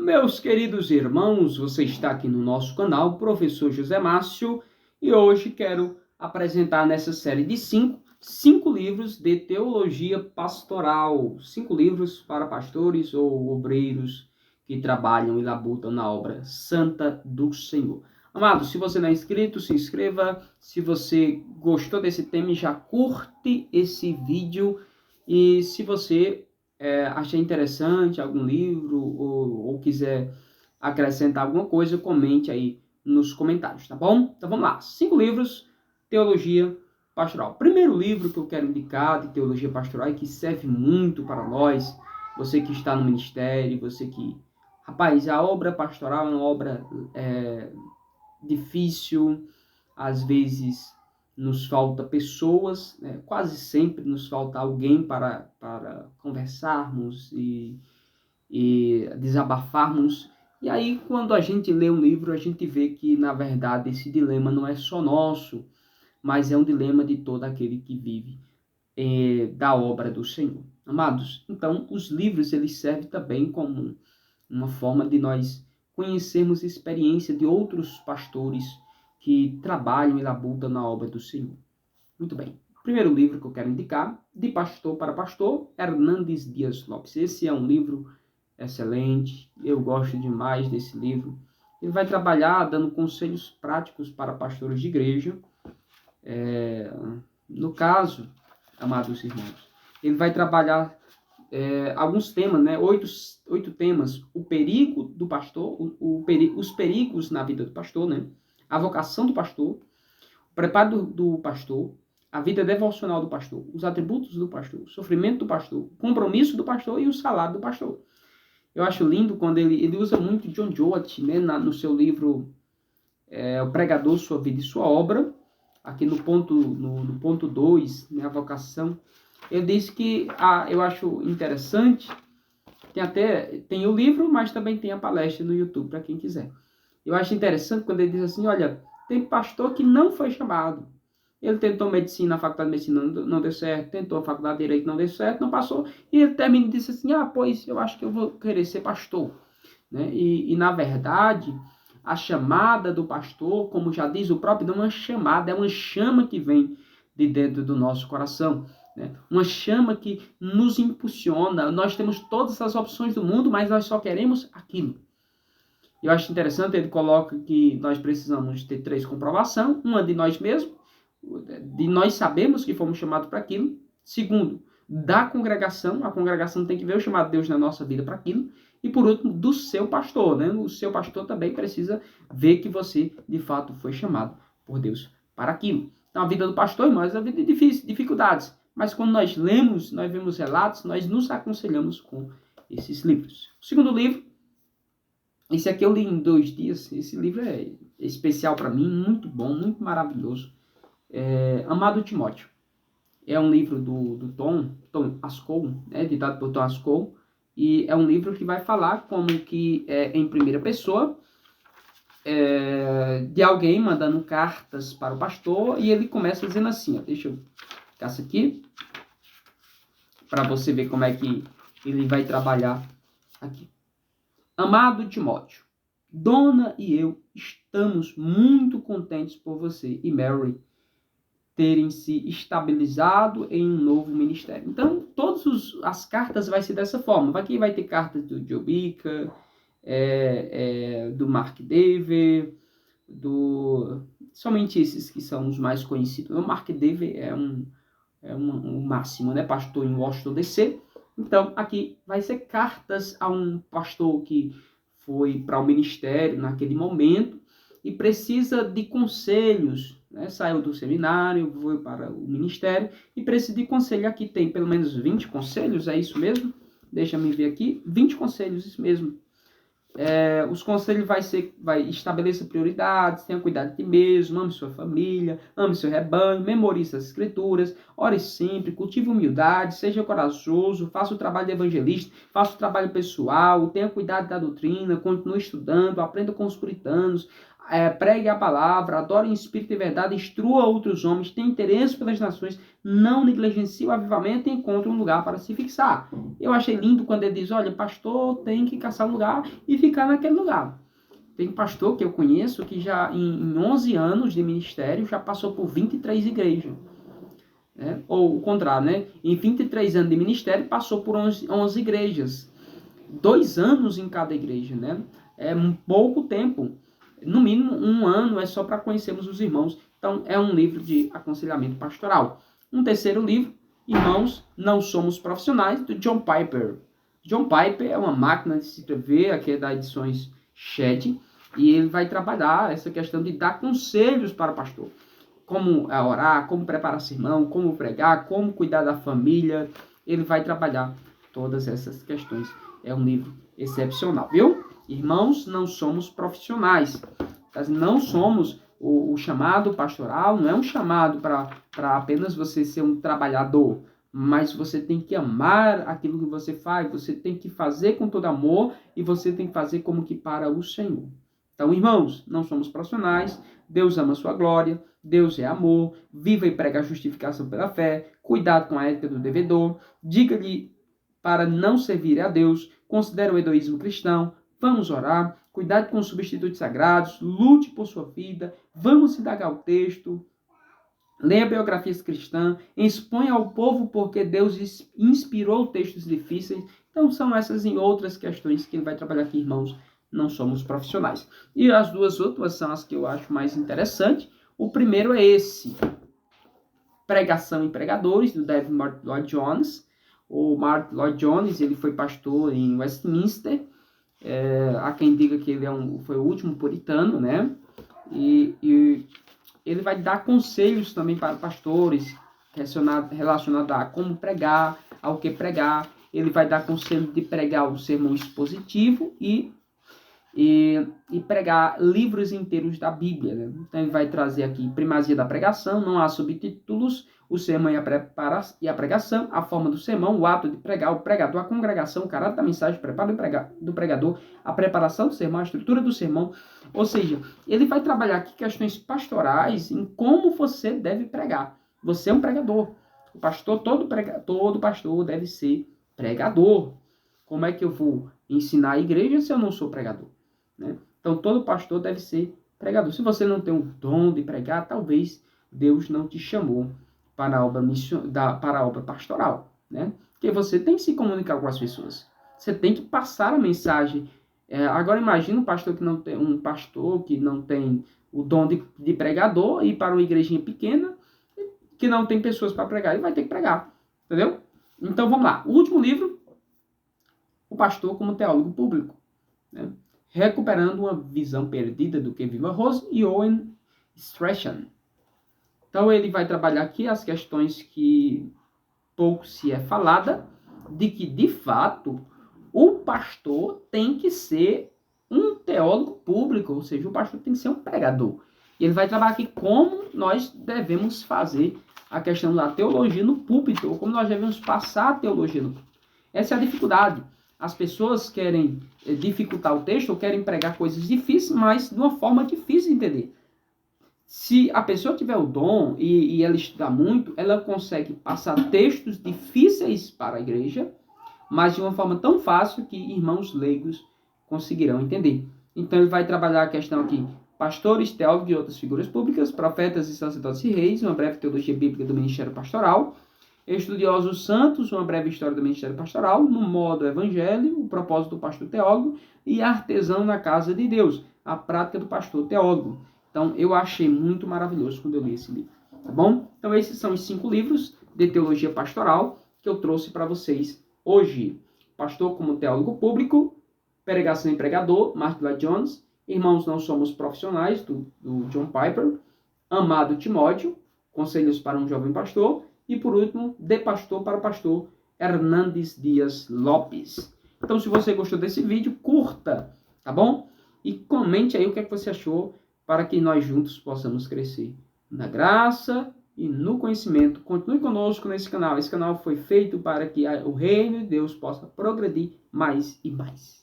Meus queridos irmãos, você está aqui no nosso canal, Professor José Márcio, e hoje quero apresentar nessa série de cinco livros de teologia pastoral, 5 livros para pastores ou obreiros que trabalham e labutam na obra santa do Senhor. Amado, se você não é inscrito, se inscreva. Se você gostou desse tema, já curte esse vídeo. E se você achar interessante algum livro ou quiser acrescentar alguma coisa, comente aí nos comentários, tá bom? Então vamos lá. 5 livros, teologia pastoral. Primeiro livro que eu quero indicar de teologia pastoral e que serve muito para nós, você que está no ministério, você que... Rapaz, a obra pastoral é uma obra difícil, às vezes nos falta pessoas, né? Quase sempre nos falta alguém para conversarmos e desabafarmos. E aí, quando a gente lê um livro, a gente vê que, na verdade, esse dilema não é só nosso, mas é um dilema de todo aquele que vive da obra do Senhor. Amados, então, os livros eles servem também como uma forma de nós conhecermos a experiência de outros pastores que trabalham e labutam na obra do Senhor. Muito bem. O primeiro livro que eu quero indicar, De Pastor para Pastor, Hernandes Dias Lopes. Esse é um livro excelente, eu gosto demais desse livro. Ele vai trabalhar dando conselhos práticos para pastores de igreja. No caso, amados irmãos, ele vai trabalhar alguns temas, né? Oito temas. O perigo do pastor, os perigos na vida do pastor, né? A vocação do pastor, o preparo do pastor, a vida devocional do pastor, os atributos do pastor, o sofrimento do pastor, o compromisso do pastor e o salário do pastor. Eu acho lindo quando ele usa muito John Jowett, né, no seu livro O Pregador, Sua Vida e Sua Obra, aqui no ponto 2, né, a vocação. Ele diz que eu acho interessante, tem o livro, mas também tem a palestra no YouTube, para quem quiser. Eu acho interessante quando ele diz assim, olha, tem pastor que não foi chamado. Ele tentou medicina, a faculdade de medicina não deu certo, tentou a faculdade de direito, não deu certo, não passou, e ele termina e disse assim, pois eu acho que eu vou querer ser pastor. Né? E na verdade, a chamada do pastor, como já diz o próprio, não é uma chamada, é uma chama que vem de dentro do nosso coração. Né? Uma chama que nos impulsiona. Nós temos todas as opções do mundo, mas nós só queremos aquilo. Eu acho interessante, ele coloca que nós precisamos ter 3 comprovações. Uma de nós mesmos, de nós sabemos que fomos chamados para aquilo. Segundo, da congregação. A congregação tem que ver o chamado de Deus na nossa vida para aquilo. E por último, do seu pastor. Né? O seu pastor também precisa ver que você, de fato, foi chamado por Deus para aquilo. Então, a vida do pastor, irmãos, é uma vida difícil, dificuldades. Mas quando nós lemos, nós vemos relatos, nós nos aconselhamos com esses livros. O segundo livro, esse aqui eu li em 2 dias. Esse livro é especial para mim, muito bom, muito maravilhoso. Amado Timóteo. É um livro do Tom Ascol, né, ditado por Tom Ascol, e é um livro que vai falar como que em primeira pessoa de alguém mandando cartas para o pastor, e ele começa dizendo assim, deixa eu caçar aqui, para você ver como é que ele vai trabalhar aqui. Amado Timóteo, Dona e eu estamos muito contentes por você e Mary terem se estabilizado em um novo ministério. Então, todas as cartas vai ser dessa forma. Aqui vai ter cartas do Joe Bica, do Mark Dever, somente esses que são os mais conhecidos. O Mark Dever é um máximo, né? Pastor em Washington, D.C. Então, aqui vai ser cartas a um pastor que foi para o ministério naquele momento e precisa de conselhos, né? Saiu do seminário, foi para o ministério e precisa de conselho. Aqui tem pelo menos 20 conselhos, é isso mesmo? Deixa eu ver aqui, 20 conselhos, isso mesmo. Os conselhos vai estabelecer prioridades, tenha cuidado de ti mesmo, ame sua família, ame seu rebanho, memorize as escrituras, ore sempre, cultive humildade, seja corajoso, faça o trabalho de evangelista, faça o trabalho pessoal, tenha cuidado da doutrina, continue estudando, aprenda com os puritanos, pregue a palavra, adore em espírito e verdade, instrua outros homens, tenha interesse pelas nações, não negligencie o avivamento e encontre um lugar para se fixar. Eu achei lindo quando ele diz, olha, pastor tem que caçar um lugar e ficar naquele lugar. Tem pastor que eu conheço que já em 11 anos de ministério já passou por 23 igrejas. Né? Ou o contrário, né? Em 23 anos de ministério passou por 11 igrejas. 2 anos em cada igreja, né? É um pouco tempo. No mínimo 1 ano é só para conhecermos os irmãos. Então é um livro de aconselhamento pastoral. Um terceiro livro, Irmãos, Não Somos Profissionais, do John Piper. John Piper é uma máquina de se escrever, aqui é da Edições Shed, e ele vai trabalhar essa questão de dar conselhos para o pastor. Como orar, como preparar sermão, como pregar, como cuidar da família. Ele vai trabalhar todas essas questões. É um livro excepcional, viu? Irmãos, não somos profissionais. Não somos o chamado pastoral, não é um chamado para apenas você ser um trabalhador, mas você tem que amar aquilo que você faz, você tem que fazer com todo amor e você tem que fazer como que para o Senhor. Então, irmãos, não somos profissionais, Deus ama a sua glória, Deus é amor, viva e prega a justificação pela fé, cuidado com a ética do devedor, diga-lhe para não servir a Deus, considere o egoísmo cristão, vamos orar, cuidado com os substitutos sagrados, lute por sua vida, vamos indagar o texto, leia biografias cristãs, exponha ao povo porque Deus inspirou textos difíceis. Então são essas e outras questões que ele vai trabalhar aqui, irmãos, não somos profissionais. E as duas últimas são as que eu acho mais interessantes. O primeiro é esse, Pregação e Pregadores, do David Martyn Lloyd-Jones. O Martyn Lloyd-Jones, ele foi pastor em Westminster. Há quem diga que ele foi o último puritano, né? E ele vai dar conselhos também para pastores relacionados a como pregar, ao que pregar. Ele vai dar conselho de pregar o sermão expositivo e pregar livros inteiros da Bíblia. Né? Então ele vai trazer aqui primazia da pregação, não há subtítulos, o sermão e a pregação, a forma do sermão, o ato de pregar, o pregador, a congregação, o caráter da mensagem, o preparo do pregador, a preparação do sermão, a estrutura do sermão. Ou seja, ele vai trabalhar aqui questões pastorais em como você deve pregar. Você é um pregador. O pastor, todo pastor deve ser pregador. Como é que eu vou ensinar a igreja se eu não sou pregador? Né? Então, todo pastor deve ser pregador. Se você não tem o dom de pregar, talvez Deus não te chamou para a obra pastoral. Né? Porque você tem que se comunicar com as pessoas. Você tem que passar a mensagem. Agora, imagina um pastor que não tem o dom de pregador e para uma igrejinha pequena que não tem pessoas para pregar. Ele vai ter que pregar. Entendeu? Então, vamos lá. O último livro, O Pastor como Teólogo Público. Né? Recuperando uma visão perdida do Kevin Rose e Owen Strachan. Então ele vai trabalhar aqui as questões que pouco se é falada, de que de fato o pastor tem que ser um teólogo público, ou seja, o pastor tem que ser um pregador. E ele vai trabalhar aqui como nós devemos fazer a questão da teologia no púlpito, ou como nós devemos passar a teologia no púlpito. Essa é a dificuldade. As pessoas querem dificultar o texto ou querem pregar coisas difíceis, mas de uma forma difícil de entender. Se a pessoa tiver o dom e ela estudar muito, ela consegue passar textos difíceis para a igreja, mas de uma forma tão fácil que irmãos leigos conseguirão entender. Então ele vai trabalhar a questão aqui, pastores, teólogos e outras figuras públicas, profetas e sacerdotes e reis, uma breve teologia bíblica do ministério pastoral, estudiosos santos, uma breve história do ministério pastoral, no modo evangelho, o propósito do pastor teólogo e artesão na casa de Deus, a prática do pastor teólogo. Então, eu achei muito maravilhoso quando eu li esse livro, tá bom? Então, esses são os 5 livros de teologia pastoral que eu trouxe para vocês hoje. Pastor como Teólogo Público, Pregação e Pregador, Martyn Lloyd-Jones, Irmãos Não Somos Profissionais, do John Piper, Amado Timóteo, Conselhos para um Jovem Pastor, e por último, De Pastor para Pastor, Hernandes Dias Lopes. Então, se você gostou desse vídeo, curta, tá bom? E comente aí o que é que você achou, para que nós juntos possamos crescer na graça e no conhecimento. Continue conosco nesse canal. Esse canal foi feito para que o reino de Deus possa progredir mais e mais.